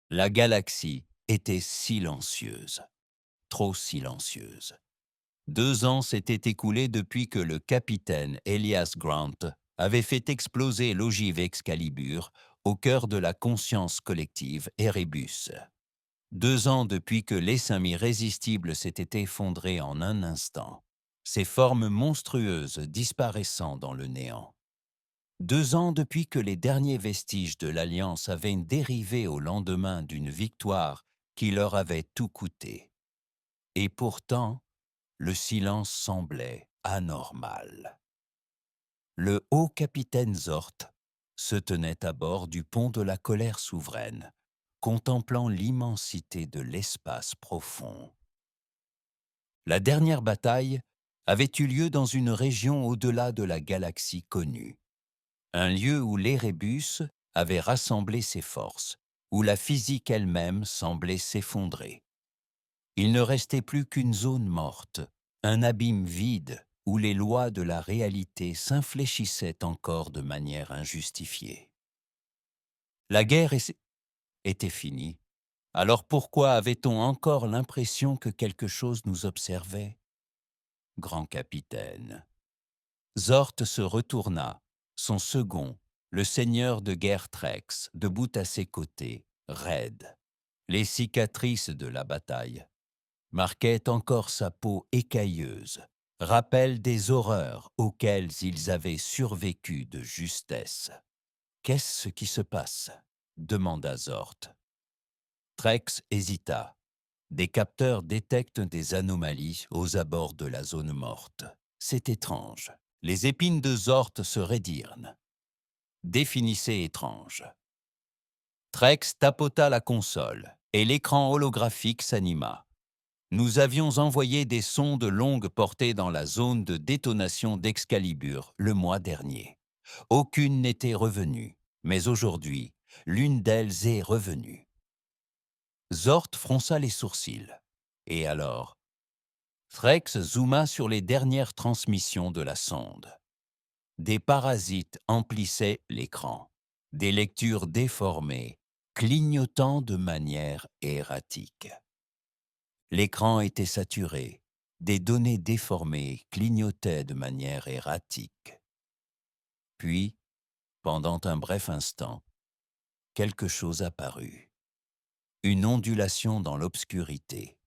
La galaxie était silencieuse, trop silencieuse. 2 ans s'étaient écoulés depuis que le capitaine Elias Grant avait fait exploser l'ogive Excalibur au cœur de la conscience collective Erebus. 2 ans depuis que l'essaim irrésistible s'était effondré en un instant, ses formes monstrueuses disparaissant dans le néant. 2 ans depuis que les derniers vestiges de l'Alliance avaient dérivé au lendemain d'une victoire qui leur avait tout coûté. Et pourtant, le silence semblait anormal. Le haut capitaine Zort se tenait à bord du pont de la colère souveraine, contemplant l'immensité de l'espace profond. La dernière bataille avait eu lieu dans une région au-delà de la galaxie connue. Un lieu où l'Erebus avait rassemblé ses forces, où la physique elle-même semblait s'effondrer. Il ne restait plus qu'une zone morte, un abîme vide où les lois de la réalité s'infléchissaient encore de manière injustifiée. La guerre était finie. Alors pourquoi avait-on encore l'impression que quelque chose nous observait? Grand capitaine. Zort se retourna, son second, le seigneur de guerre Trex, debout à ses côtés, raide. Les cicatrices de la bataille marquaient encore sa peau écailleuse, rappel des horreurs auxquelles ils avaient survécu de justesse. Qu'est-ce qui se passe? Demanda Zort. Trex hésita. Des capteurs détectent des anomalies aux abords de la zone morte. C'est étrange. Les épines de Zort se raidirent. Définissez étrange. Trex tapota la console et l'écran holographique s'anima. Nous avions envoyé des sondes longues portées dans la zone de détonation d'Excalibur le mois dernier. Aucune n'était revenue, mais aujourd'hui, l'une d'elles est revenue. Zort fronça les sourcils. Et alors? Trex zooma sur les dernières transmissions de la sonde. Des parasites emplissaient l'écran, des lectures déformées, clignotant de manière erratique. L'écran était saturé, des données déformées clignotaient de manière erratique. Puis, pendant un bref instant, quelque chose apparut. Une ondulation dans l'obscurité,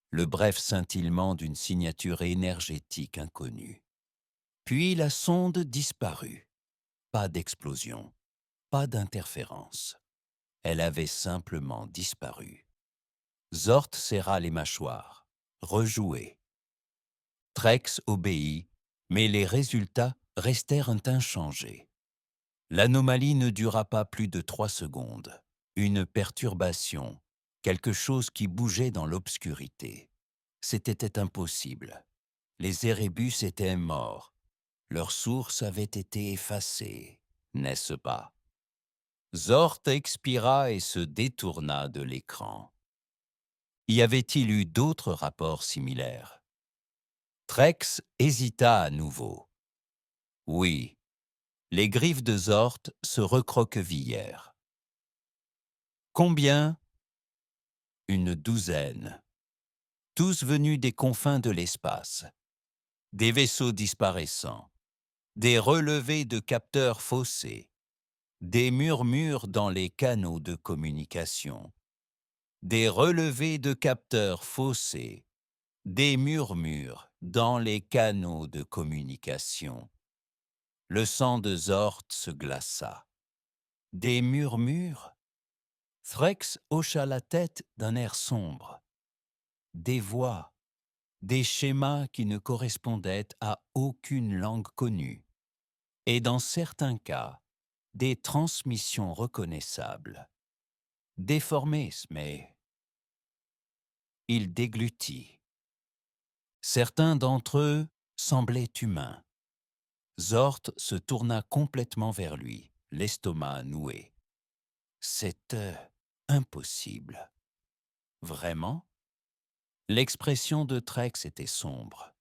le bref scintillement d'une signature énergétique inconnue. Puis la sonde disparut. Pas d'explosion, pas d'interférence. Elle avait simplement disparu. Zort serra les mâchoires, rejoué. Trex obéit, mais les résultats restèrent inchangés. L'anomalie ne dura pas plus de 3 secondes. Une perturbation, quelque chose qui bougeait dans l'obscurité. C'était impossible. Les Erebus étaient morts. Leur source avait été effacée, n'est-ce pas? Zort expira et se détourna de l'écran. Y avait-il eu d'autres rapports similaires? Trex hésita à nouveau. Oui, les griffes de Zort se recroquevillèrent. Combien? Une douzaine. Tous venus des confins de l'espace. Des vaisseaux disparaissants. Des relevés de capteurs faussés. Des murmures dans les canaux de communication. Des relevés de capteurs faussés. Des murmures dans les canaux de communication. Le sang de Zort se glaça. Des murmures? Threx hocha la tête d'un air sombre. Des voix, des schémas qui ne correspondaient à aucune langue connue. Et dans certains cas, des transmissions reconnaissables. Déformées, mais il déglutit. Certains d'entre eux semblaient humains. Zort se tourna complètement vers lui, l'estomac noué. C'était impossible. Vraiment? L'expression de Trex était sombre.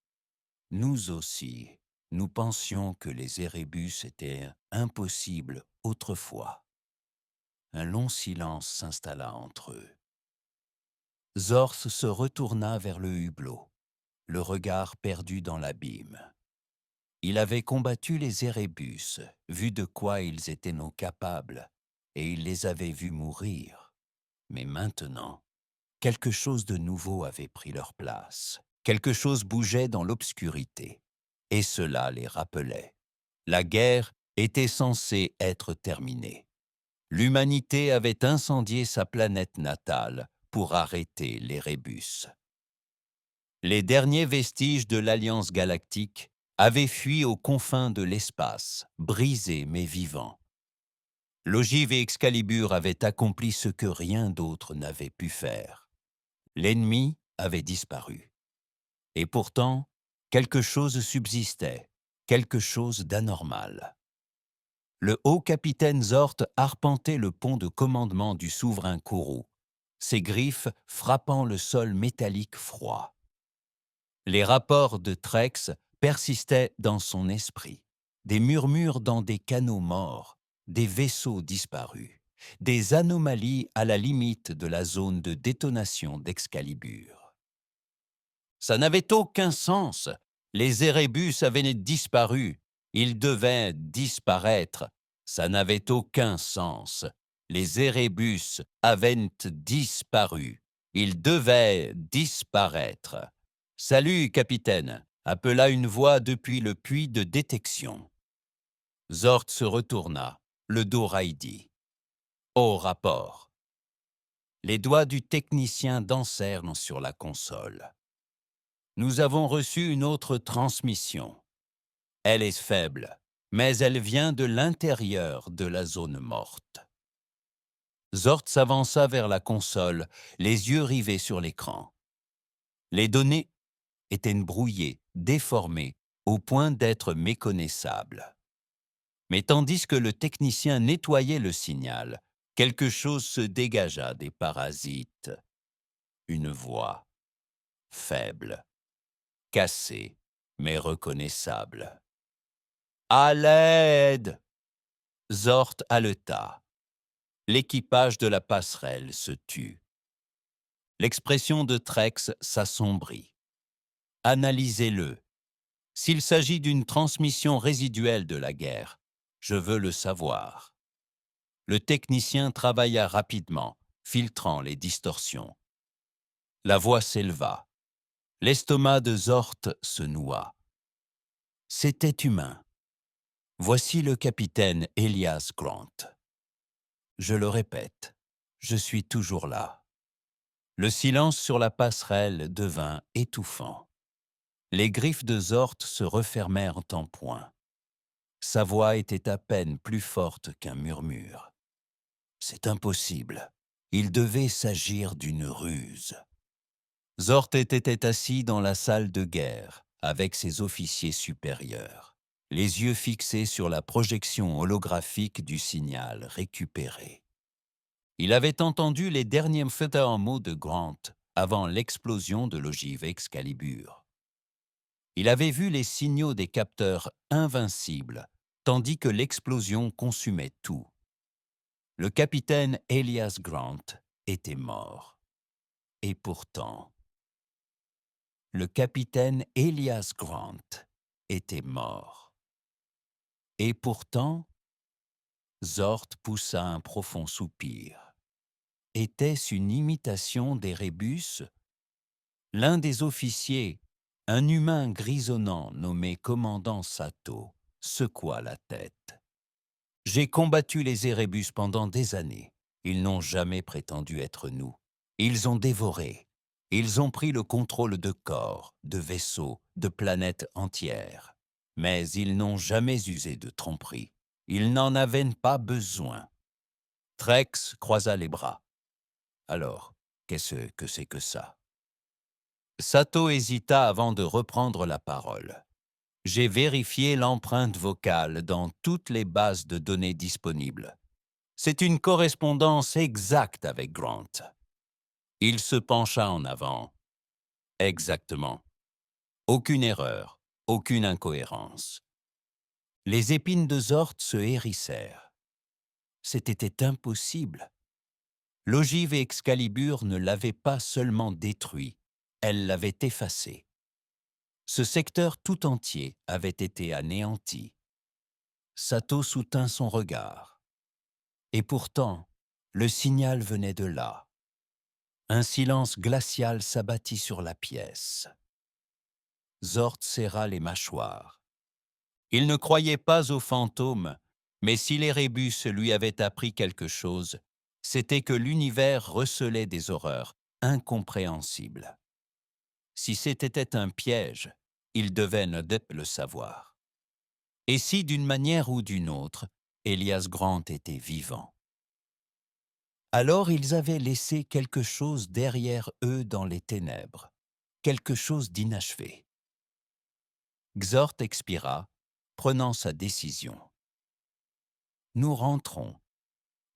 Nous aussi, nous pensions que les Erebus étaient impossibles autrefois. Un long silence s'installa entre eux. Zort se retourna vers le hublot, le regard perdu dans l'abîme. Il avait combattu les Érébus, vu de quoi ils étaient non capables, et il les avait vus mourir. Mais maintenant, quelque chose de nouveau avait pris leur place. Quelque chose bougeait dans l'obscurité, et cela les rappelait. La guerre était censée être terminée. L'humanité avait incendié sa planète natale pour arrêter les rébus. Les derniers vestiges de l'Alliance galactique avaient fui aux confins de l'espace, brisés mais vivants. L'ogive et Excalibur avaient accompli ce que rien d'autre n'avait pu faire. L'ennemi avait disparu. Et pourtant, quelque chose subsistait, quelque chose d'anormal. Le haut capitaine Zort arpentait le pont de commandement du souverain Kourou, ses griffes frappant le sol métallique froid. Les rapports de Trex persistaient dans son esprit, des murmures dans des canaux morts, des vaisseaux disparus, des anomalies à la limite de la zone de détonation d'Excalibur. Ça n'avait aucun sens. Les Érébus avaient disparu. Ils devaient disparaître. Ça n'avait aucun sens. Les Érébus avaient disparu. Ils devaient disparaître. « Salut, capitaine !» appela une voix depuis le puits de détection. Zort se retourna, le dos raidi. Au rapport. Les doigts du technicien dansèrent sur la console. Nous avons reçu une autre transmission. Elle est faible, mais elle vient de l'intérieur de la zone morte. Zort s'avança vers la console, les yeux rivés sur l'écran. Les données étaient brouillées, déformées, au point d'être méconnaissables. Mais tandis que le technicien nettoyait le signal, quelque chose se dégagea des parasites. Une voix, faible, cassée, mais reconnaissable. « À l'aide !» Zort haleta. L'équipage de la passerelle se tut. L'expression de Trex s'assombrit. Analysez-le. S'il s'agit d'une transmission résiduelle de la guerre, je veux le savoir. Le technicien travailla rapidement, filtrant les distorsions. La voix s'éleva. L'estomac de Zort se noua. C'était humain. Voici le capitaine Elias Grant. Je le répète, je suis toujours là. Le silence sur la passerelle devint étouffant. Les griffes de Zort se refermèrent en poing. Sa voix était à peine plus forte qu'un murmure. C'est impossible. Il devait s'agir d'une ruse. Zort était assis dans la salle de guerre, avec ses officiers supérieurs, les yeux fixés sur la projection holographique du signal récupéré. Il avait entendu les derniers mots de Grant avant l'explosion de l'ogive Excalibur. Il avait vu les signaux des capteurs invincibles, tandis que l'explosion consumait tout. Le capitaine Elias Grant était mort. Et pourtant, le capitaine Elias Grant était mort. Et pourtant, Zort poussa un profond soupir. Était-ce une imitation des rébus? L'un des officiers, un humain grisonnant nommé commandant Sato, secoua la tête. J'ai combattu les Érébus pendant des années. Ils n'ont jamais prétendu être nous. Ils ont dévoré. Ils ont pris le contrôle de corps, de vaisseaux, de planètes entières. Mais ils n'ont jamais usé de tromperie. Ils n'en avaient pas besoin. Trex croisa les bras. Alors, qu'est-ce que c'est que ça? Sato hésita avant de reprendre la parole. J'ai vérifié l'empreinte vocale dans toutes les bases de données disponibles. C'est une correspondance exacte avec Grant. Il se pencha en avant. Exactement. Aucune erreur, aucune incohérence. Les épines de Zort se hérissèrent. C'était impossible. L'ogive et Excalibur ne l'avaient pas seulement détruit, elles l'avaient effacé. Ce secteur tout entier avait été anéanti. Sato soutint son regard. Et pourtant, le signal venait de là. Un silence glacial s'abattit sur la pièce. Zord serra les mâchoires. Il ne croyait pas aux fantômes, mais si l'Érébus lui avait appris quelque chose, c'était que l'univers recelait des horreurs incompréhensibles. Si c'était un piège, il devait le savoir. Et si, d'une manière ou d'une autre, Elias Grant était vivant. Alors ils avaient laissé quelque chose derrière eux dans les ténèbres, quelque chose d'inachevé. Xort expira, prenant sa décision. Nous rentrons.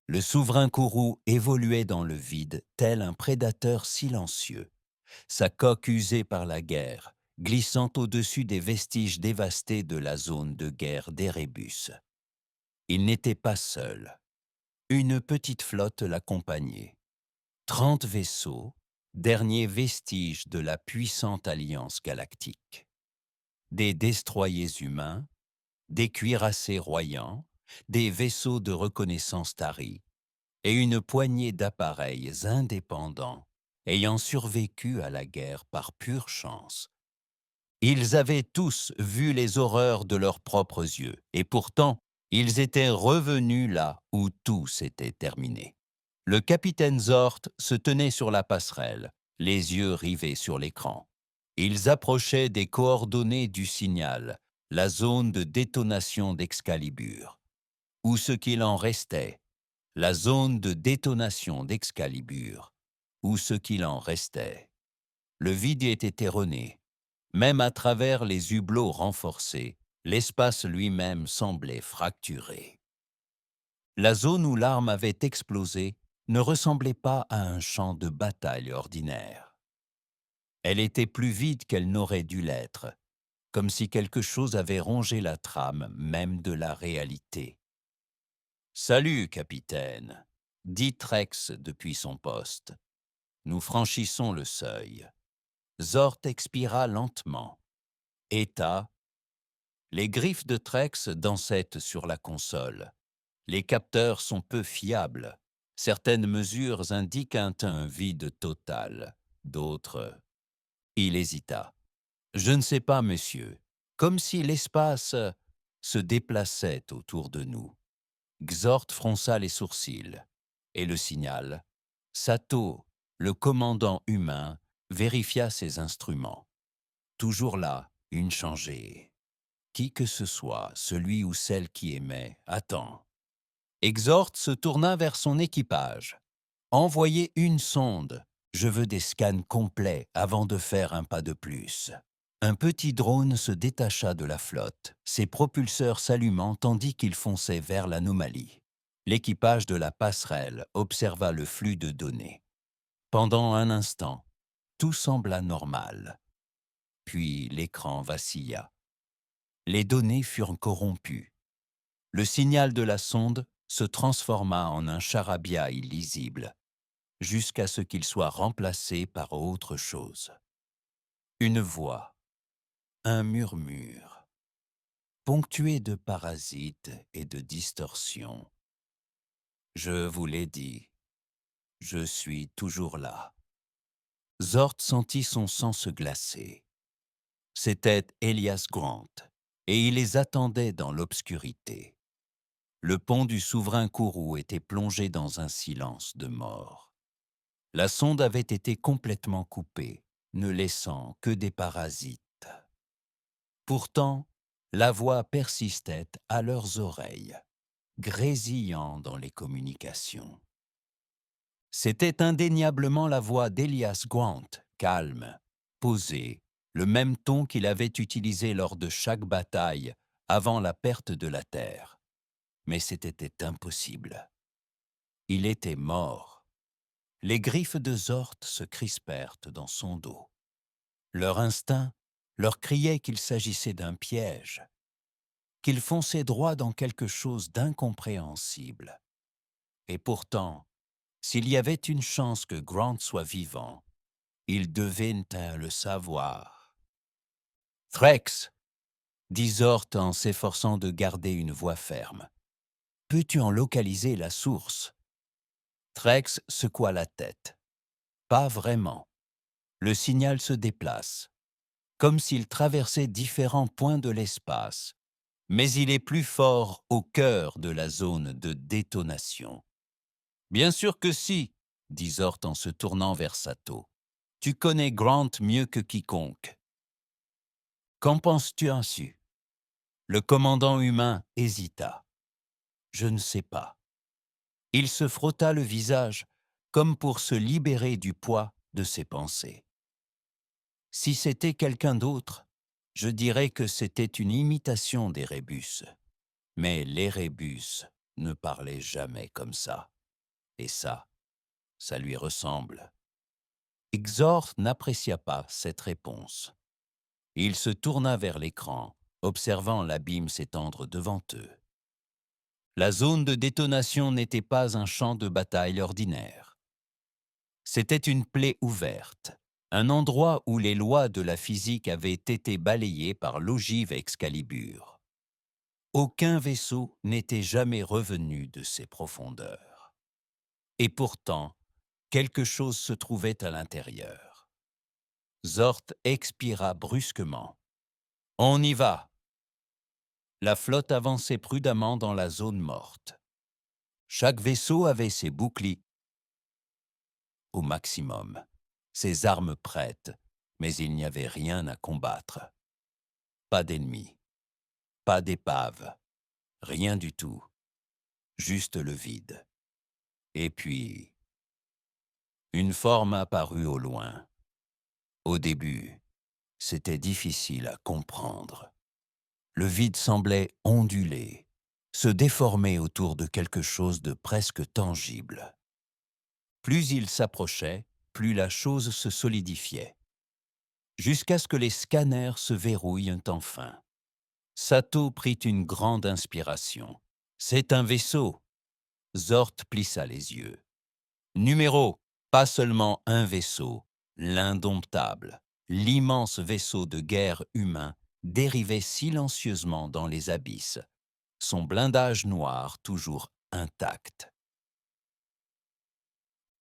Le souverain Kourou évoluait dans le vide, tel un prédateur silencieux, sa coque usée par la guerre, glissant au-dessus des vestiges dévastés de la zone de guerre d'Érébus. Il n'était pas seul. Une petite flotte l'accompagnait. 30 vaisseaux, derniers vestiges de la puissante alliance galactique. Des destroyers humains, des cuirassés royans, des vaisseaux de reconnaissance Tari, et une poignée d'appareils indépendants ayant survécu à la guerre par pure chance. Ils avaient tous vu les horreurs de leurs propres yeux, et pourtant, ils étaient revenus là où tout s'était terminé. Le capitaine Zort se tenait sur la passerelle, les yeux rivés sur l'écran. Ils approchaient des coordonnées du signal, la zone de détonation d'Excalibur, ou ce qu'il en restait, la zone de détonation d'Excalibur, ou ce qu'il en restait. Le vide était erroné. Même à travers les hublots renforcés, l'espace lui-même semblait fracturé. La zone où l'arme avait explosé ne ressemblait pas à un champ de bataille ordinaire. Elle était plus vide qu'elle n'aurait dû l'être, comme si quelque chose avait rongé la trame même de la réalité. « Salut, capitaine », dit Trex depuis son poste. « Nous franchissons le seuil. » Zort expira lentement. État. Les griffes de Trex dansaient sur la console. Les capteurs sont peu fiables. Certaines mesures indiquent un vide total. D'autres... Il hésita. « Je ne sais pas, monsieur. Comme si l'espace se déplaçait autour de nous. » Xort fronça les sourcils. Et le signal. Sato, le commandant humain, vérifia ses instruments. Toujours là, inchangé. Qui que ce soit, celui ou celle qui aimait, attend. Exhort se tourna vers son équipage. Envoyez une sonde. Je veux des scans complets avant de faire un pas de plus. Un petit drone se détacha de la flotte, ses propulseurs s'allumant tandis qu'il fonçait vers l'anomalie. L'équipage de la passerelle observa le flux de données. Pendant un instant, tout sembla normal. Puis l'écran vacilla. Les données furent corrompues. Le signal de la sonde se transforma en un charabia illisible, jusqu'à ce qu'il soit remplacé par autre chose. Une voix, un murmure, ponctué de parasites et de distorsions. Je vous l'ai dit, je suis toujours là. Zort sentit son sang se glacer. C'était Elias Grant, et il les attendait dans l'obscurité. Le pont du souverain Kourou était plongé dans un silence de mort. La sonde avait été complètement coupée, ne laissant que des parasites. Pourtant, la voix persistait à leurs oreilles, grésillant dans les communications. C'était indéniablement la voix d'Elias Grant, calme, posée, le même ton qu'il avait utilisé lors de chaque bataille avant la perte de la Terre. Mais c'était impossible. Il était mort. Les griffes de Zort se crispèrent dans son dos. Leur instinct leur criait qu'il s'agissait d'un piège, qu'il fonçait droit dans quelque chose d'incompréhensible. Et pourtant, s'il y avait une chance que Grant soit vivant, il devait le savoir. « Threx !» dit Zort en s'efforçant de garder une voix ferme. « Peux-tu en localiser la source ?» Threx secoua la tête. « Pas vraiment. Le signal se déplace, comme s'il traversait différents points de l'espace, mais il est plus fort au cœur de la zone de détonation. »« Bien sûr que si, » dit Zort en se tournant vers Sato. « Tu connais Grant mieux que quiconque. Qu'en penses-tu ainsi ?» Le commandant humain hésita. « Je ne sais pas. » Il se frotta le visage, comme pour se libérer du poids de ses pensées. « Si c'était quelqu'un d'autre, je dirais que c'était une imitation d'Erebus. Mais l'Erebus ne parlait jamais comme ça. Et ça lui ressemble. » Xor n'apprécia pas cette réponse. Il se tourna vers l'écran, observant l'abîme s'étendre devant eux. La zone de détonation n'était pas un champ de bataille ordinaire. C'était une plaie ouverte, un endroit où les lois de la physique avaient été balayées par l'ogive Excalibur. Aucun vaisseau n'était jamais revenu de ces profondeurs. Et pourtant, quelque chose se trouvait à l'intérieur. Zort expira brusquement. « On y va !» La flotte avançait prudemment dans la zone morte. Chaque vaisseau avait ses boucliers au maximum, ses armes prêtes, mais il n'y avait rien à combattre. Pas d'ennemis, pas d'épave, rien du tout, juste le vide. Et puis, une forme apparut au loin. Au début, c'était difficile à comprendre. Le vide semblait onduler, se déformer autour de quelque chose de presque tangible. Plus il s'approchait, plus la chose se solidifiait, jusqu'à ce que les scanners se verrouillent enfin. Sato prit une grande inspiration. « C'est un vaisseau !» Zort plissa les yeux. « Numéro, pas seulement un vaisseau, l'indomptable, l'immense vaisseau de guerre humain dérivait silencieusement dans les abysses, son blindage noir toujours intact.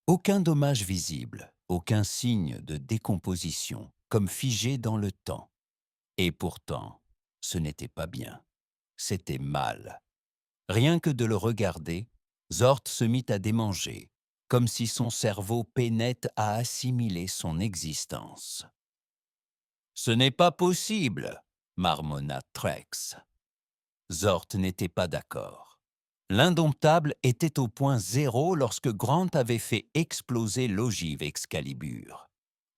Aucun dommage visible, aucun signe de décomposition, comme figé dans le temps. Et pourtant, ce n'était pas bien. C'était mal. Rien que de le regarder, Zort se mit à démanger, comme si son cerveau peinait à assimiler son existence. « Ce n'est pas possible !» marmonna Threx. Zort n'était pas d'accord. L'indomptable était au point zéro lorsque Grant avait fait exploser l'ogive Excalibur.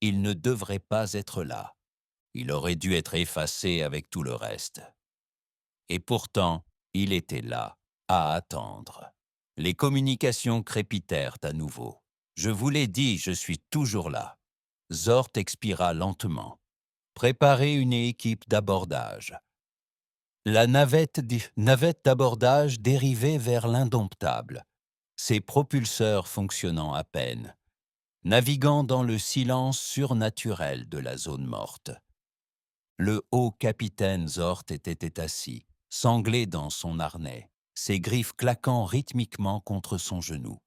Il ne devrait pas être là. Il aurait dû être effacé avec tout le reste. Et pourtant, il était là, à attendre. Les communications crépitèrent à nouveau. « Je vous l'ai dit, je suis toujours là. » Zort expira lentement. « Préparez une équipe d'abordage. » La navette d'abordage dérivait vers l'indomptable, ses propulseurs fonctionnant à peine, naviguant dans le silence surnaturel de la zone morte. Le haut capitaine Zort était assis, sanglé dans son harnais, ses griffes claquant rythmiquement contre son genou.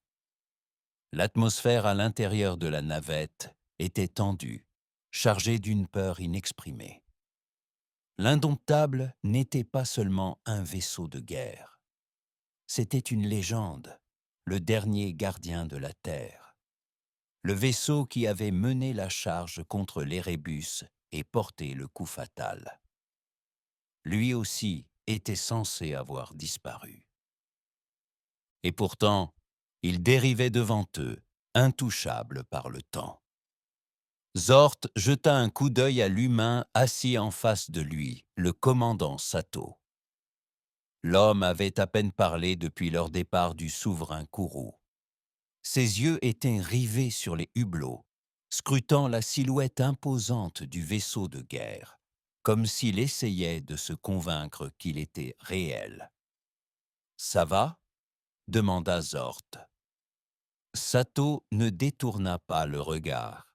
L'atmosphère à l'intérieur de la navette était tendue, chargée d'une peur inexprimée. L'indomptable n'était pas seulement un vaisseau de guerre. C'était une légende, le dernier gardien de la Terre. Le vaisseau qui avait mené la charge contre l'Erebus et porté le coup fatal. Lui aussi était censé avoir disparu. Et pourtant, il dérivait devant eux, intouchable par le temps. Zort jeta un coup d'œil à l'humain assis en face de lui, le commandant Sato. L'homme avait à peine parlé depuis leur départ du souverain Kourou. Ses yeux étaient rivés sur les hublots, scrutant la silhouette imposante du vaisseau de guerre, comme s'il essayait de se convaincre qu'il était réel. « Ça va ?» demanda Zort. Sato ne détourna pas le regard.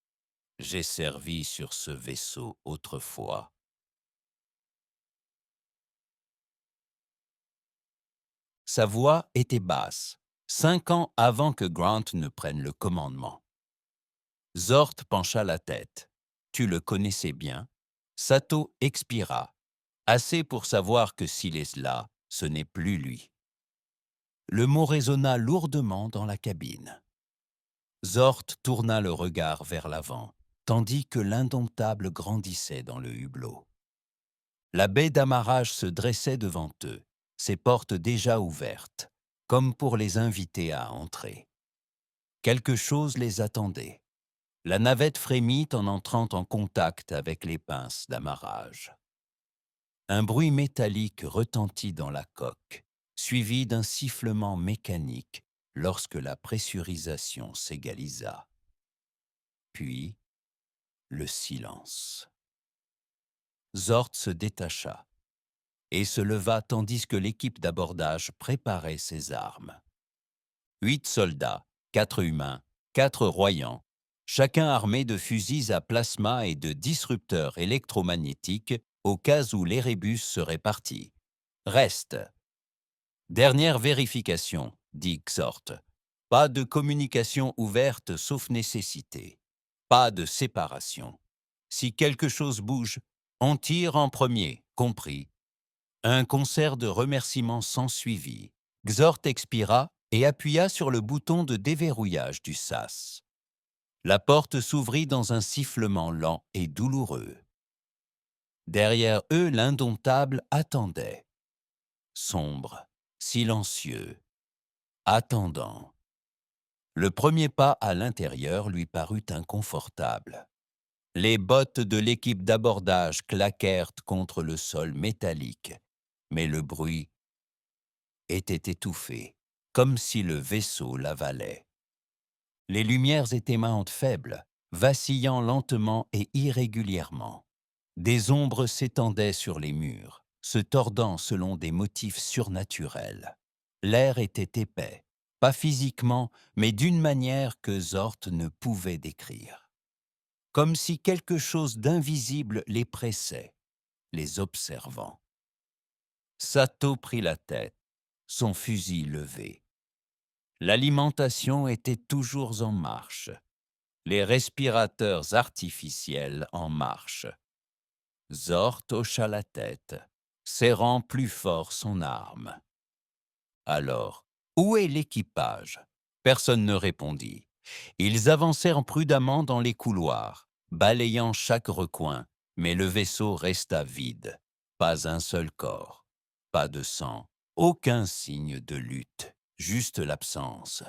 « J'ai servi sur ce vaisseau autrefois. » Sa voix était basse, 5 ans avant que Grant ne prenne le commandement. Zort pencha la tête. « Tu le connaissais bien ?» Sato expira, assez pour savoir que s'il est là, ce n'est plus lui. Le mot résonna lourdement dans la cabine. Zort tourna le regard vers l'avant, tandis que l'indomptable grandissait dans le hublot. La baie d'amarrage se dressait devant eux, ses portes déjà ouvertes, comme pour les inviter à entrer. Quelque chose les attendait. La navette frémit en entrant en contact avec les pinces d'amarrage. Un bruit métallique retentit dans la coque, suivi d'un sifflement mécanique lorsque la pressurisation s'égalisa. Puis, le silence. Zort se détacha et se leva tandis que l'équipe d'abordage préparait ses armes. 8 soldats, 4 humains, 4 royans, chacun armé de fusils à plasma et de disrupteurs électromagnétiques au cas où l'Erebus serait parti. « Reste !» Dernière vérification, dit Xort. Pas de communication ouverte sauf nécessité. Pas de séparation. Si quelque chose bouge, on tire en premier, compris. Un concert de remerciements s'ensuivit. Xort expira et appuya sur le bouton de déverrouillage du sas. La porte s'ouvrit dans un sifflement lent et douloureux. Derrière eux, l'indomptable attendait. Sombre, silencieux, attendant. Le premier pas à l'intérieur lui parut inconfortable. Les bottes de l'équipe d'abordage claquèrent contre le sol métallique, mais le bruit était étouffé, comme si le vaisseau l'avalait. Les lumières étémentes faibles, vacillant lentement et irrégulièrement. Des ombres s'étendaient sur les murs, se tordant selon des motifs surnaturels. L'air était épais, pas physiquement, mais d'une manière que Zort ne pouvait décrire. Comme si quelque chose d'invisible les pressait, les observant. Sato prit la tête, son fusil levé. L'alimentation était toujours en marche, les respirateurs artificiels en marche. Zort hocha la tête, serrant plus fort son arme. Alors, où est l'équipage? Personne ne répondit. Ils avancèrent prudemment dans les couloirs, balayant chaque recoin, mais le vaisseau resta vide. Pas un seul corps, pas de sang, aucun signe de lutte, juste l'absence.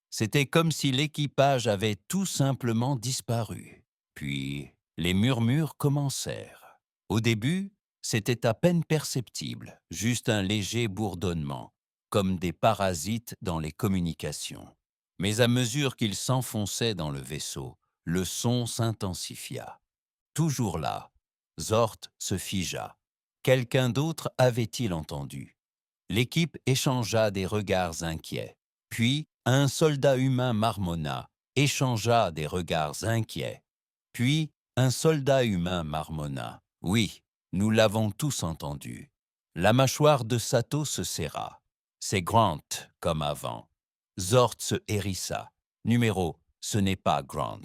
C'était comme si l'équipage avait tout simplement disparu. Puis, les murmures commencèrent. Au début, c'était à peine perceptible, juste un léger bourdonnement, comme des parasites dans les communications. Mais à mesure qu'ils s'enfonçaient dans le vaisseau, le son s'intensifia. Toujours là, Zort se figea. Quelqu'un d'autre avait-il entendu? L'équipe échangea des regards inquiets. Puis, un soldat humain marmonna, échangea des regards inquiets. Puis, un soldat humain marmonna. Oui, nous l'avons tous entendu. La mâchoire de Sato se serra. C'est Grant, comme avant. Zort se hérissa. Numéro, ce n'est pas Grant.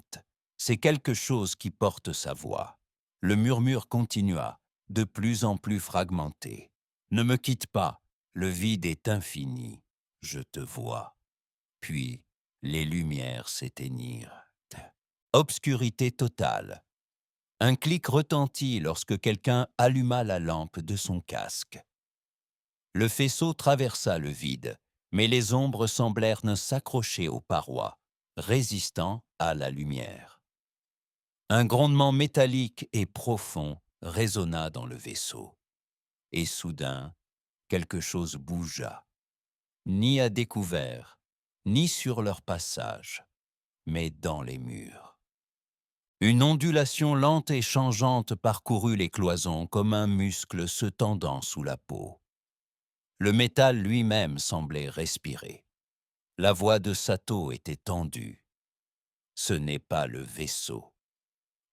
C'est quelque chose qui porte sa voix. Le murmure continua, de plus en plus fragmenté. Ne me quitte pas, le vide est infini. Je te vois. Puis, les lumières s'éteignirent. Obscurité totale. Un clic retentit lorsque quelqu'un alluma la lampe de son casque. Le faisceau traversa le vide, mais les ombres semblèrent ne s'accrocher aux parois, résistant à la lumière. Un grondement métallique et profond résonna dans le vaisseau. Et soudain, quelque chose bougea. Ni à découvert, ni sur leur passage, mais dans les murs. Une ondulation lente et changeante parcourut les cloisons comme un muscle se tendant sous la peau. Le métal lui-même semblait respirer. La voix de Sato était tendue. Ce n'est pas le vaisseau.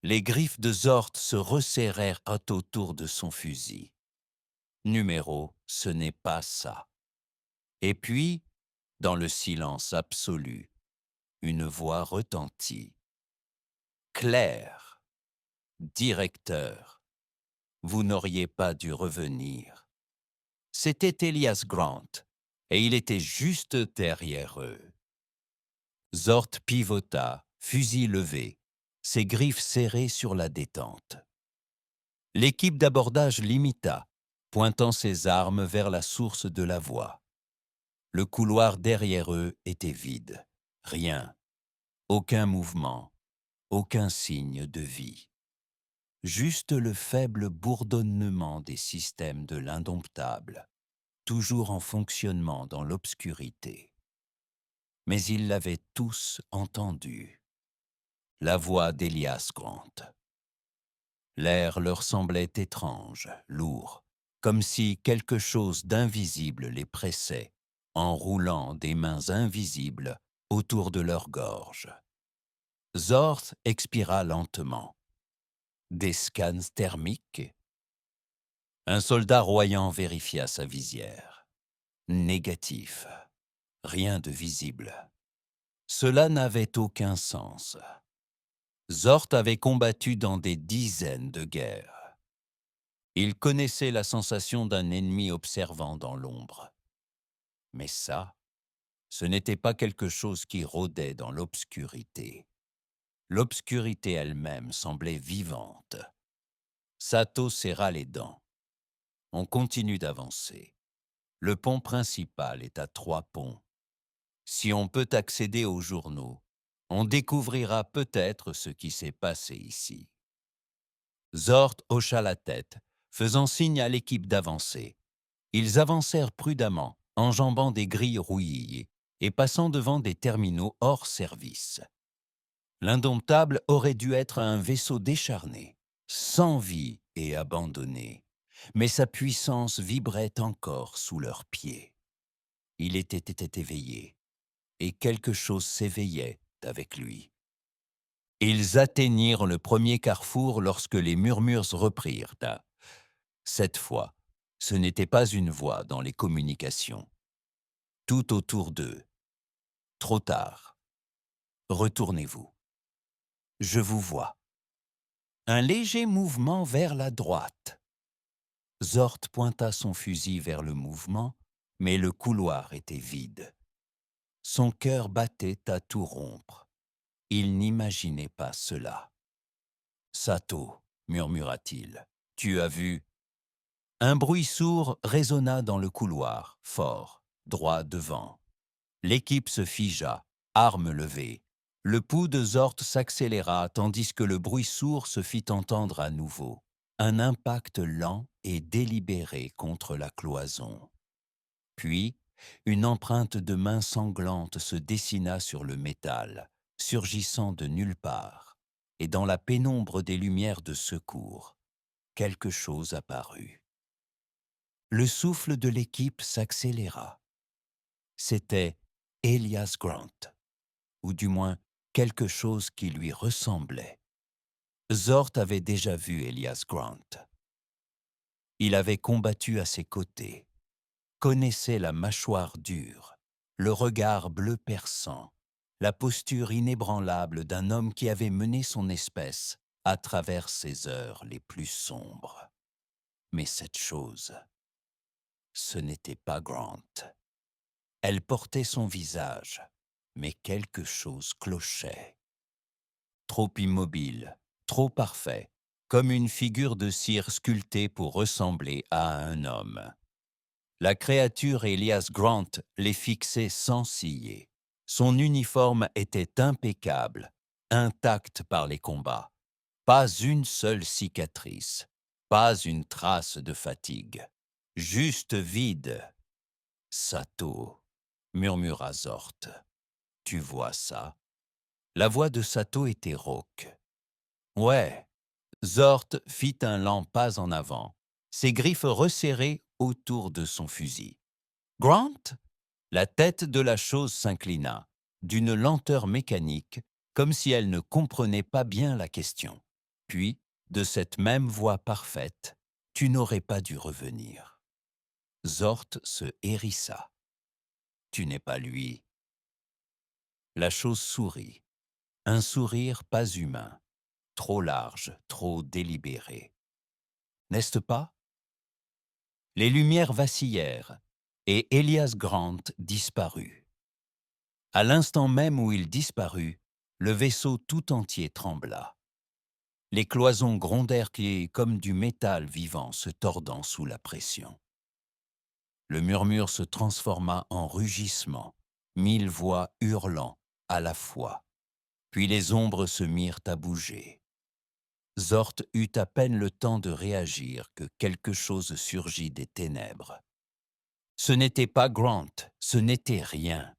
Les griffes de Zord se resserrèrent autour de son fusil. Numéro, ce n'est pas ça. Et puis, dans le silence absolu, une voix retentit. Claire, directeur, vous n'auriez pas dû revenir. C'était Elias Grant, et il était juste derrière eux. Zord pivota, fusil levé, ses griffes serrées sur la détente. L'équipe d'abordage l'imita, pointant ses armes vers la source de la voix. Le couloir derrière eux était vide. Rien. Aucun mouvement. Aucun signe de vie. Juste le faible bourdonnement des systèmes de l'indomptable, toujours en fonctionnement dans l'obscurité. Mais ils l'avaient tous entendu. La voix d'Elias Grant. L'air leur semblait étrange, lourd, comme si quelque chose d'invisible les pressait, en roulant des mains invisibles autour de leur gorge. Zord expira lentement. Des scans thermiques? Un soldat royant vérifia sa visière. Négatif. Rien de visible. Cela n'avait aucun sens. Zord avait combattu dans des dizaines de guerres. Il connaissait la sensation d'un ennemi observant dans l'ombre. Mais ça, ce n'était pas quelque chose qui rôdait dans l'obscurité. L'obscurité elle-même semblait vivante. Sato serra les dents. On continue d'avancer. Le pont principal est à 3 ponts. Si on peut accéder aux journaux, on découvrira peut-être ce qui s'est passé ici. Zord hocha la tête, faisant signe à l'équipe d'avancer. Ils avancèrent prudemment, enjambant des grilles rouillées et passant devant des terminaux hors service. L'indomptable aurait dû être un vaisseau décharné, sans vie et abandonné, mais sa puissance vibrait encore sous leurs pieds. Il était éveillé, et quelque chose s'éveillait avec lui. Ils atteignirent le premier carrefour lorsque les murmures reprirent. Cette fois, ce n'était pas une voix dans les communications. Tout autour d'eux. Trop tard. Retournez-vous. Je vous vois. Un léger mouvement vers la droite. Zord pointa son fusil vers le mouvement, mais le couloir était vide. Son cœur battait à tout rompre. Il n'imaginait pas cela. « Sato, murmura-t-il, tu as vu ?» Un bruit sourd résonna dans le couloir, fort, droit devant. L'équipe se figea, armes levées. Le pouls de Zord s'accéléra tandis que le bruit sourd se fit entendre à nouveau. Un impact lent et délibéré contre la cloison. Puis, une empreinte de main sanglante se dessina sur le métal, surgissant de nulle part, et dans la pénombre des lumières de secours, quelque chose apparut. Le souffle de l'équipe s'accéléra. C'était Elias Grant, ou du moins quelque chose qui lui ressemblait. Zord avait déjà vu Elias Grant. Il avait combattu à ses côtés, connaissait la mâchoire dure, le regard bleu perçant, la posture inébranlable d'un homme qui avait mené son espèce à travers ses heures les plus sombres. Mais cette chose, ce n'était pas Grant. Elle portait son visage, mais quelque chose clochait. Trop immobile, trop parfait, comme une figure de cire sculptée pour ressembler à un homme. La créature Elias Grant les fixait sans ciller. Son uniforme était impeccable, intact par les combats. Pas une seule cicatrice, pas une trace de fatigue. Juste vide. « Sato, » murmura Zord. « Tu vois ça ?» La voix de Sato était rauque. « Ouais. » Zord fit un lent pas en avant, ses griffes resserrées autour de son fusil. « Grant ?» La tête de la chose s'inclina, d'une lenteur mécanique, comme si elle ne comprenait pas bien la question. Puis, de cette même voix parfaite, « Tu n'aurais pas dû revenir ». Zort se hérissa. « Tu n'es pas lui. » La chose sourit. Un sourire pas humain, trop large, trop délibéré. N'est-ce pas? Les lumières vacillèrent, et Elias Grant disparut. À l'instant même où il disparut, le vaisseau tout entier trembla. Les cloisons grondèrent comme du métal vivant se tordant sous la pression. Le murmure se transforma en rugissement, 1000 voix hurlant à la fois. Puis les ombres se mirent à bouger. Zort eut à peine le temps de réagir que quelque chose surgit des ténèbres. Ce n'était pas Grant, ce n'était rien.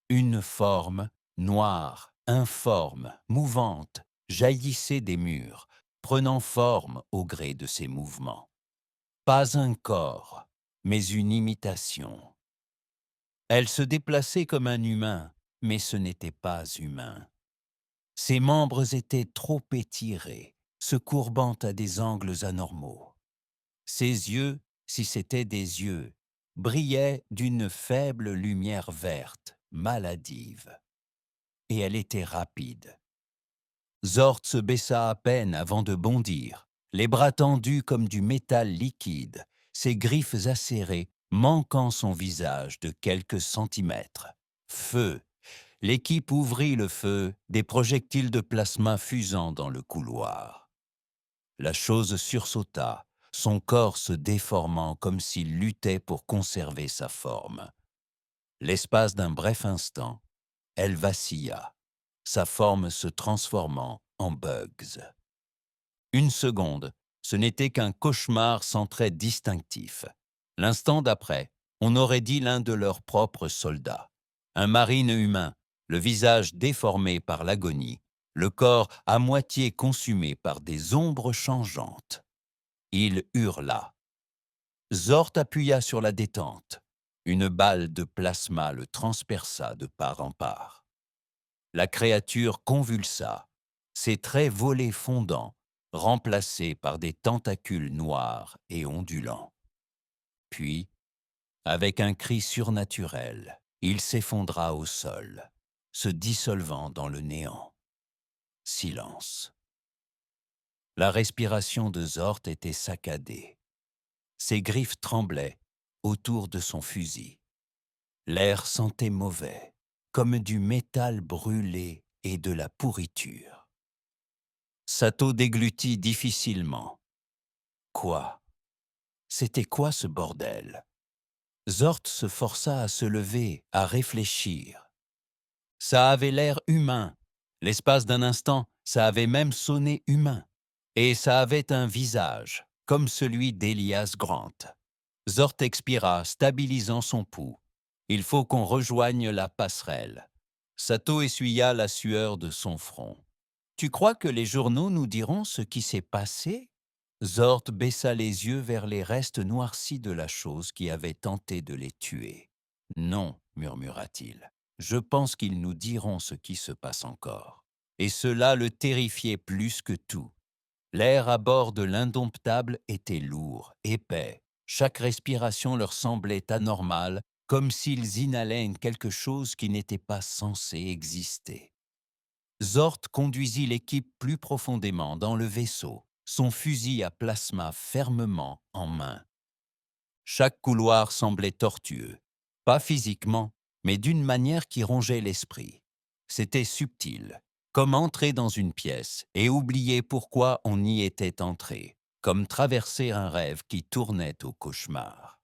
Une forme, noire, informe, mouvante, jaillissait des murs, prenant forme au gré de ses mouvements. Pas un corps, mais une imitation. Elle se déplaçait comme un humain, mais ce n'était pas humain. Ses membres étaient trop étirés, se courbant à des angles anormaux. Ses yeux, si c'étaient des yeux, brillaient d'une faible lumière verte, maladive. Et elle était rapide. Zort se baissa à peine avant de bondir, les bras tendus comme du métal liquide, ses griffes acérées manquant son visage de quelques centimètres. Feu! L'équipe ouvrit le feu, des projectiles de plasma fusant dans le couloir. La chose sursauta, son corps se déformant comme s'il luttait pour conserver sa forme. L'espace d'un bref instant, elle vacilla, sa forme se transformant en bugs. Une seconde, ce n'était qu'un cauchemar sans trait distinctif. L'instant d'après, on aurait dit l'un de leurs propres soldats. Un marine humain, le visage déformé par l'agonie, le corps à moitié consumé par des ombres changeantes. Il hurla. Zort appuya sur la détente. Une balle de plasma le transperça de part en part. La créature convulsa, ses traits volets fondants, remplacés par des tentacules noirs et ondulants. Puis, avec un cri surnaturel, il s'effondra au sol, se dissolvant dans le néant. Silence. La respiration de Zort était saccadée. Ses griffes tremblaient autour de son fusil. L'air sentait mauvais, comme du métal brûlé et de la pourriture. Sato déglutit difficilement. Quoi? C'était quoi ce bordel? Zort se força à se lever, à réfléchir. Ça avait l'air humain. L'espace d'un instant, ça avait même sonné humain. Et ça avait un visage, comme celui d'Elias Grant. Zort expira, stabilisant son pouls. Il faut qu'on rejoigne la passerelle. Sato essuya la sueur de son front. Tu crois que les journaux nous diront ce qui s'est passé? Zort baissa les yeux vers les restes noircis de la chose qui avait tenté de les tuer. Non, murmura-t-il. Je pense qu'ils nous diront ce qui se passe encore. Et cela le terrifiait plus que tout. L'air à bord de l'Indomptable était lourd, épais. Chaque respiration leur semblait anormale, comme s'ils inhalaient quelque chose qui n'était pas censé exister. Zort conduisit l'équipe plus profondément dans le vaisseau, son fusil à plasma fermement en main. Chaque couloir semblait tortueux, pas physiquement, mais d'une manière qui rongeait l'esprit. C'était subtil, comme entrer dans une pièce et oublier pourquoi on y était entré, comme traverser un rêve qui tournait au cauchemar.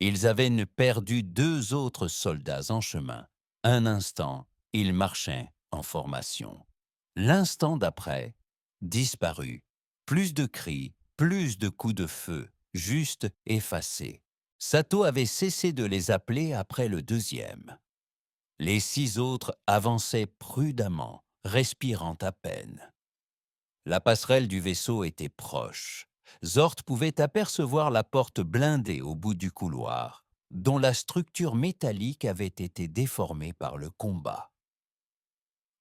Ils avaient perdu 2 autres soldats en chemin. Un instant, ils marchaient en formation. L'instant d'après, disparu. Plus de cris, plus de coups de feu, juste effacés. Sato avait cessé de les appeler après le deuxième. Les 6 autres avançaient prudemment, respirant à peine. La passerelle du vaisseau était proche. Zort pouvait apercevoir la porte blindée au bout du couloir. dont la structure métallique avait été déformée par le combat.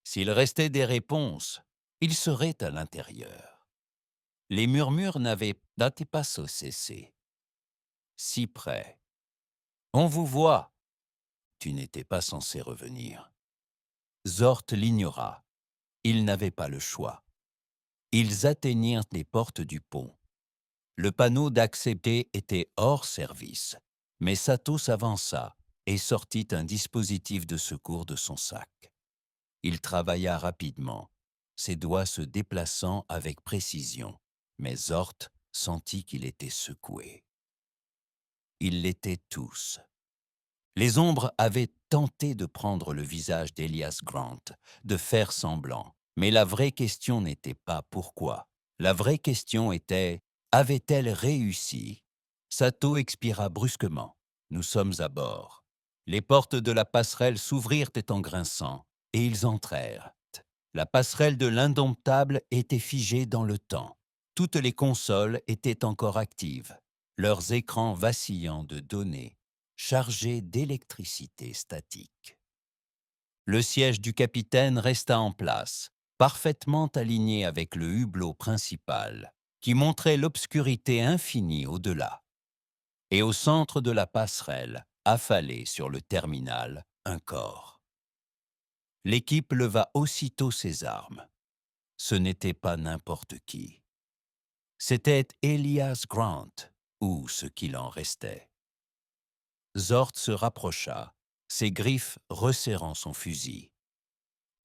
S'il restait des réponses, ils seraient à l'intérieur. Les murmures n'avaient pas cessé. Si près. On vous voit. Tu n'étais pas censé revenir. Zort l'ignora. Ils n'avaient pas le choix. Ils atteignirent les portes du pont. Le panneau d'accepter était hors service, mais Sato s'avança et sortit un dispositif de secours de son sac. Il travailla rapidement, ses doigts se déplaçant avec précision, mais Zort sentit qu'il était secoué. Ils l'étaient tous. Les ombres avaient tenté de prendre le visage d'Elias Grant, de faire semblant. Mais la vraie question n'était pas pourquoi. La vraie question était, avait-elle réussi? Sato expira brusquement. Nous sommes à bord. Les portes de la passerelle s'ouvrirent en grinçant, et ils entrèrent. La passerelle de l'indomptable était figée dans le temps. Toutes les consoles étaient encore actives, leurs écrans vacillants de données, chargés d'électricité statique. Le siège du capitaine resta en place, parfaitement aligné avec le hublot principal, qui montrait l'obscurité infinie au-delà. Et au centre de la passerelle, affalé sur le terminal, un corps. L'équipe leva aussitôt ses armes. Ce n'était pas n'importe qui. C'était Elias Grant, ou ce qu'il en restait. Zort se rapprocha, ses griffes resserrant son fusil.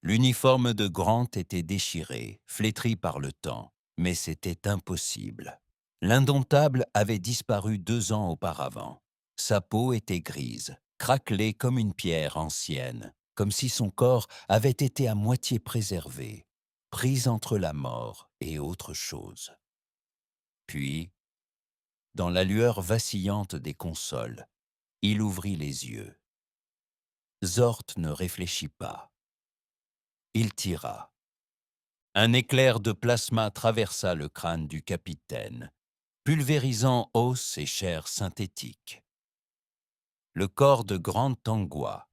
L'uniforme de Grant était déchiré, flétri par le temps, mais c'était impossible. L'indomptable avait disparu 2 ans auparavant. Sa peau était grise, craquelée comme une pierre ancienne, comme si son corps avait été à moitié préservé, pris entre la mort et autre chose. Puis, dans la lueur vacillante des consoles, il ouvrit les yeux. Zort ne réfléchit pas. Il tira. Un éclair de plasma traversa le crâne du capitaine, pulvérisant os et chair synthétique. Le corps de Grant Tangua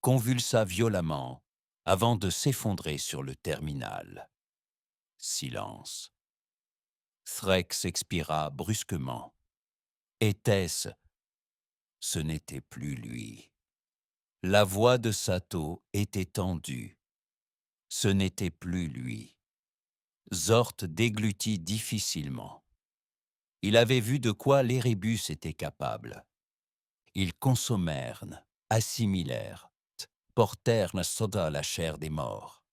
convulsa violemment avant de s'effondrer sur le terminal. Silence. Threx expira brusquement. Était-ce? Ce n'était plus lui. La voix de Sato était tendue. Ce n'était plus lui. Zort déglutit difficilement. Il avait vu de quoi l'Érébus était capable. Ils consommèrent, assimilèrent, portèrent soda la chair des morts.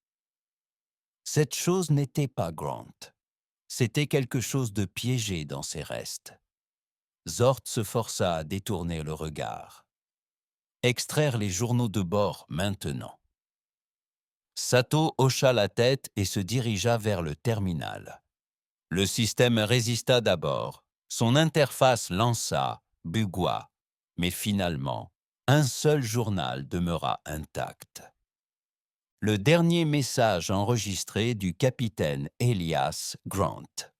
Cette chose n'était pas Grant. C'était quelque chose de piégé dans ses restes. Zort se força à détourner le regard. Extraire les journaux de bord maintenant. Sato hocha la tête et se dirigea vers le terminal. Le système résista d'abord. Son interface lança, bugua, mais finalement, un seul journal demeura intact. Le dernier message enregistré du capitaine Elias Grant.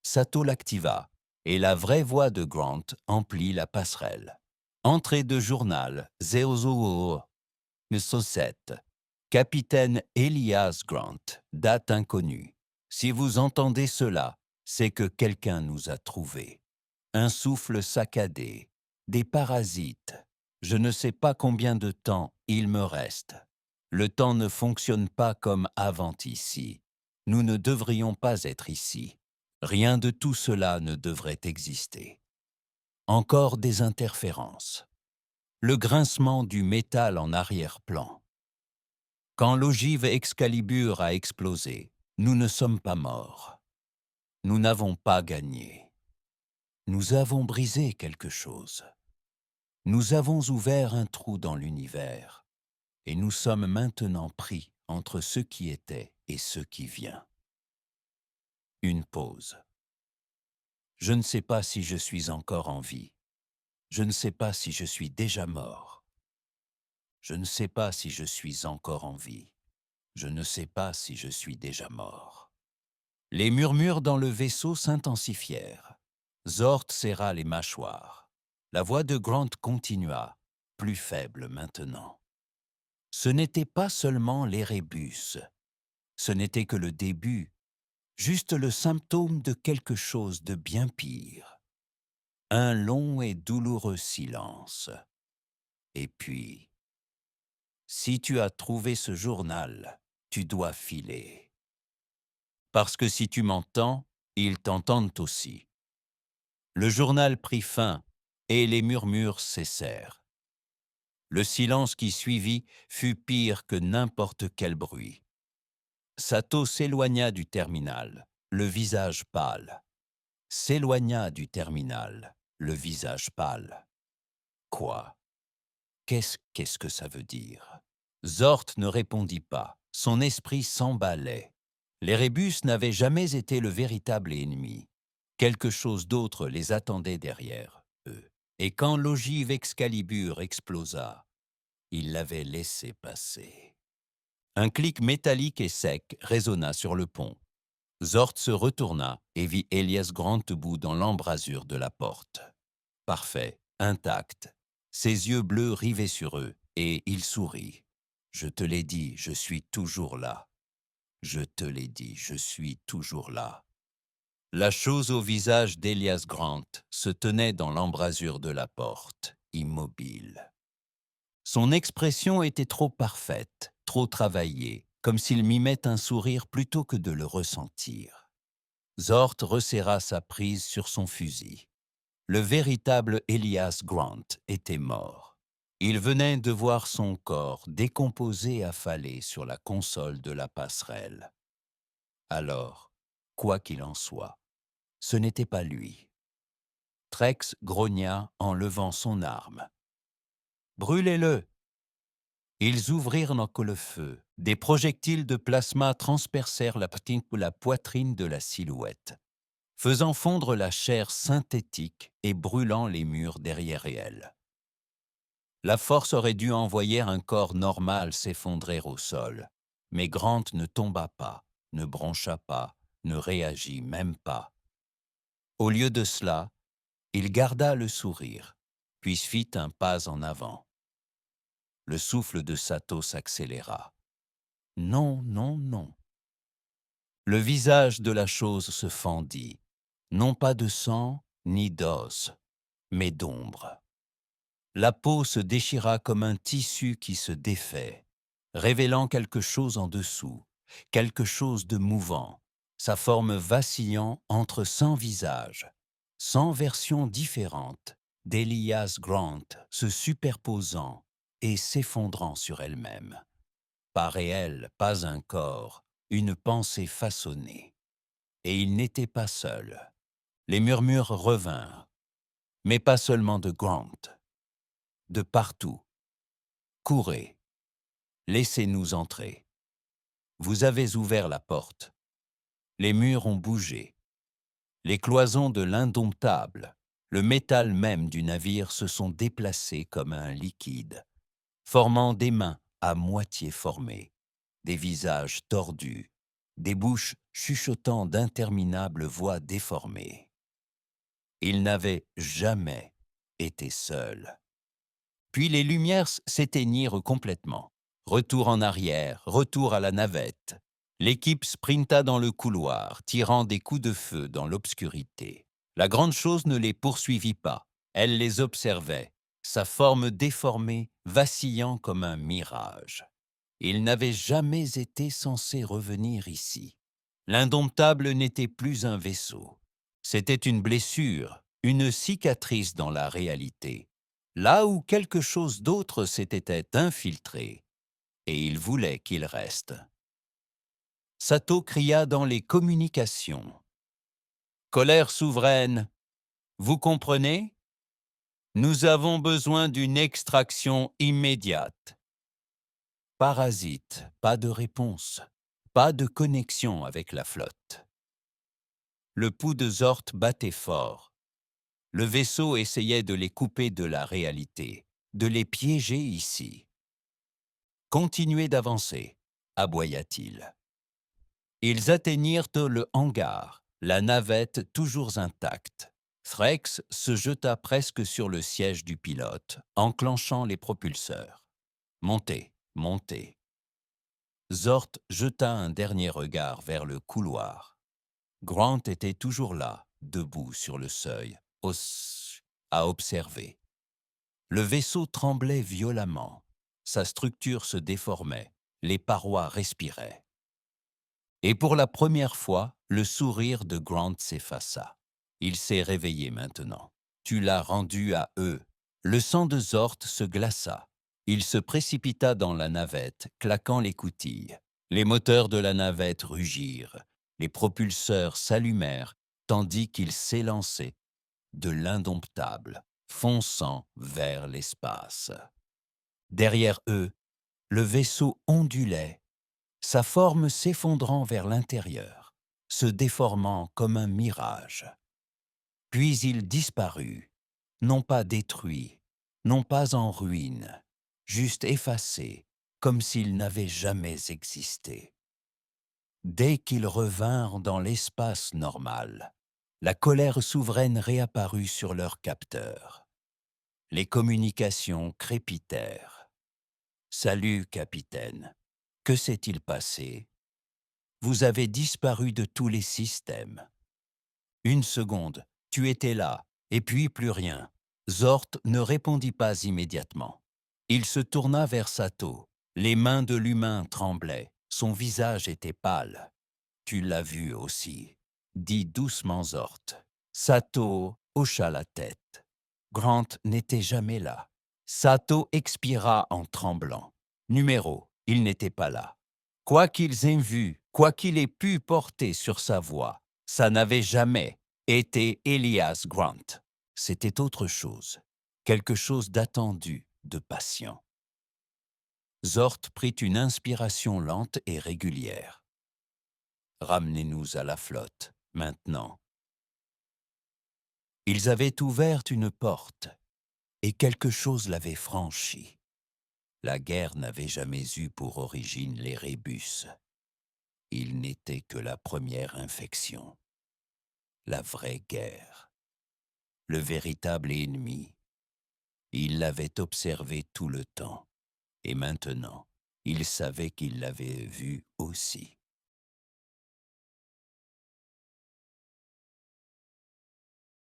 Sato l'activa, et la vraie voix de Grant emplit la passerelle. Entrée de journal 007. Capitaine Elias Grant, date inconnue. Si vous entendez cela, c'est que quelqu'un nous a trouvés. Un souffle saccadé, des parasites. Je ne sais pas combien de temps il me reste. Le temps ne fonctionne pas comme avant ici. Nous ne devrions pas être ici. Rien de tout cela ne devrait exister. Encore des interférences. Le grincement du métal en arrière-plan. Quand l'ogive Excalibur a explosé, nous ne sommes pas morts. Nous n'avons pas gagné. Nous avons brisé quelque chose. Nous avons ouvert un trou dans l'univers, et nous sommes maintenant pris entre ce qui était et ce qui vient. Une pause. Je ne sais pas si je suis encore en vie. Je ne sais pas si je suis déjà mort. Je ne sais pas si je suis encore en vie. Je ne sais pas si je suis déjà mort. Les murmures dans le vaisseau s'intensifièrent. Zort serra les mâchoires. La voix de Grant continua, plus faible maintenant. Ce n'était pas seulement l'érébus. Ce n'était que le début, juste le symptôme de quelque chose de bien pire. Un long et douloureux silence. Et puis, si tu as trouvé ce journal, tu dois filer. Parce que si tu m'entends, ils t'entendent aussi. Le journal prit fin et les murmures cessèrent. Le silence qui suivit fut pire que n'importe quel bruit. Sato s'éloigna du terminal, le visage pâle. S'éloigna du terminal, le visage pâle. Quoi? Qu'est-ce que ça veut dire? Zort ne répondit pas. Son esprit s'emballait. L'érébus n'avait jamais été le véritable ennemi. Quelque chose d'autre les attendait derrière eux. Et quand l'ogive Excalibur explosa, il l'avait laissé passer. Un clic métallique et sec résonna sur le pont. Zort se retourna et vit Elias Grant debout dans l'embrasure de la porte. Parfait, intact, ses yeux bleus rivés sur eux, et il sourit. « Je te l'ai dit, je suis toujours là. Je te l'ai dit, je suis toujours là. » La chose au visage d'Elias Grant se tenait dans l'embrasure de la porte, immobile. Son expression était trop parfaite, trop travaillée, comme s'il mimait un sourire plutôt que de le ressentir. Zort resserra sa prise sur son fusil. Le véritable Elias Grant était mort. Il venait de voir son corps décomposé affalé sur la console de la passerelle. Alors, quoi qu'il en soit, ce n'était pas lui. Trex grogna en levant son arme. « Brûlez-le !» Ils ouvrirent donc le feu. Des projectiles de plasma transpercèrent la poitrine de la silhouette, faisant fondre la chair synthétique et brûlant les murs derrière elle. La force aurait dû envoyer un corps normal s'effondrer au sol, mais Grant ne tomba pas, ne broncha pas, ne réagit même pas. Au lieu de cela, il garda le sourire, puis fit un pas en avant. Le souffle de Sato s'accéléra. Non, non, non. Le visage de la chose se fendit, non pas de sang ni d'os, mais d'ombre. La peau se déchira comme un tissu qui se défait, révélant quelque chose en dessous, quelque chose de mouvant, sa forme vacillant entre 100 visages, 100 versions différentes d'Elias Grant se superposant et s'effondrant sur elle-même. Pas réel, pas un corps, une pensée façonnée. Et il n'était pas seul. Les murmures revinrent, mais pas seulement de Grant. De partout. Courez. Laissez-nous entrer. Vous avez ouvert la porte. Les murs ont bougé. Les cloisons de l'indomptable, le métal même du navire se sont déplacés comme un liquide, formant des mains à moitié formées, des visages tordus, des bouches chuchotant d'interminables voix déformées. Il n'avait jamais été seul. Puis les lumières s'éteignirent complètement. Retour en arrière, retour à la navette. L'équipe sprinta dans le couloir, tirant des coups de feu dans l'obscurité. La grande chose ne les poursuivit pas. Elle les observait, sa forme déformée, vacillant comme un mirage. Il n'avait jamais été censé revenir ici. L'indomptable n'était plus un vaisseau. C'était une blessure, une cicatrice dans la réalité, là où quelque chose d'autre s'était infiltré, et il voulait qu'il reste. Sato cria dans les communications. « Colère souveraine, vous comprenez? Nous avons besoin d'une extraction immédiate. » Parasite, pas de réponse, pas de connexion avec la flotte. Le pouls de Zort battait fort. Le vaisseau essayait de les couper de la réalité, de les piéger ici. « Continuez d'avancer, » aboya-t-il. Ils atteignirent le hangar, la navette toujours intacte, Threx se jeta presque sur le siège du pilote, enclenchant les propulseurs. Montez, montez. Zort jeta un dernier regard vers le couloir. Grant était toujours là, debout sur le seuil, à observer. Le vaisseau tremblait violemment. Sa structure se déformait. Les parois respiraient. Et pour la première fois, le sourire de Grant s'effaça. Il s'est réveillé maintenant. Tu l'as rendu à eux. Le sang de Zort se glaça. Il se précipita dans la navette, claquant les coutilles. Les moteurs de la navette rugirent. Les propulseurs s'allumèrent, tandis qu'il s'élançait de l'indomptable, fonçant vers l'espace. Derrière eux, le vaisseau ondulait, sa forme s'effondrant vers l'intérieur, se déformant comme un mirage. Puis il disparut, non pas détruit, non pas en ruine, juste effacé, comme s'il n'avait jamais existé. Dès qu'ils revinrent dans l'espace normal, la colère souveraine réapparut sur leurs capteurs. Les communications crépitèrent. « Salut, capitaine. Que s'est-il passé? Vous avez disparu de tous les systèmes. Une seconde, tu étais là, et puis plus rien. » Zort ne répondit pas immédiatement. Il se tourna vers Sato. Les mains de l'humain tremblaient. Son visage était pâle. « Tu l'as vu aussi, » dit doucement Zort. Sato hocha la tête. Grant n'était jamais là. Sato expira en tremblant. Numéro, il n'était pas là. Quoi qu'ils aient vu, quoi qu'il ait pu porter sur sa voix, ça n'avait jamais été Elias Grant. C'était autre chose, quelque chose d'attendu, de patient. Zort prit une inspiration lente et régulière. Ramenez-nous à la flotte, maintenant. Ils avaient ouvert une porte, et quelque chose l'avait franchie. La guerre n'avait jamais eu pour origine les rébus. Il n'était que la première infection. La vraie guerre. Le véritable ennemi. Il l'avait observé tout le temps. Et maintenant, il savait qu'il l'avait vu aussi.